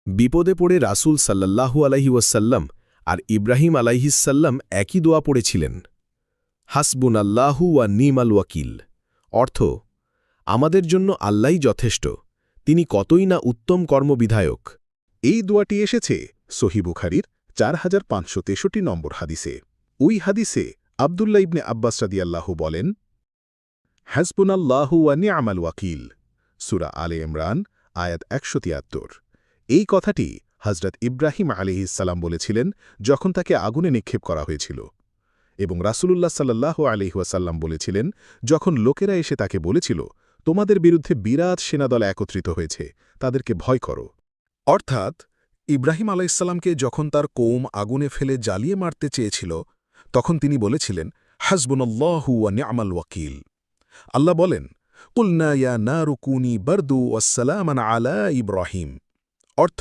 বিপদে পড়ে রাসূল সাল্লাল্লাহু আলাইহি ওয়াসাল্লাম আর ইব্রাহিম আলাইহিসসাল্লাম একই দোয়া পড়েছিলেন। হাসবুনাল্লাহু ওয়া নি'মাল ওয়াকিল, অর্থ আমাদের জন্য আল্লাহই যথেষ্ট, তিনি কতই না উত্তম কর্মবিধায়ক। এই দোয়াটি এসেছে সহিহ বুখারীর 4563 নম্বর হাদিসে। ওই হাদিসে আব্দুল্লাহ ইবনে আব্বাস রাদিয়াল্লাহু বলেন, হাসবুনাল্লাহু ওয়া নি'মাল ওয়াকিল, সূরা আলে ইমরান আয়াত 173। এই কথাটি হযরত ইব্রাহিম আলাইহিসসালাম বলেছিলেন যখন তাকে আগুনে নিক্ষেপ করা হয়েছিল, এবং রাসূলুল্লাহ সাল্লাল্লাহু আলাইহি ওয়াসাল্লাম বলেছিলেন যখন লোকেরা এসে তাকে বলেছিল, তোমাদের বিরুদ্ধে বিরাট সেনাদল একত্রিত হয়েছে, তাদেরকে ভয় করো। অর্থাৎ ইব্রাহিম আলাইহিসসালামকে যখন তার কওম আগুনে ফেলে জ্বালিয়ে মারতে চেয়েছিল, তখন তিনি বলেছিলেন, হাসবুনাল্লাহু ওয়া নি'মাল ওয়াকিল। আল্লাহ বলেন, কুলনা ইয়া নারু কুনি বারদু ওয়াসসালামান আলা ইব্রাহিম, অর্থ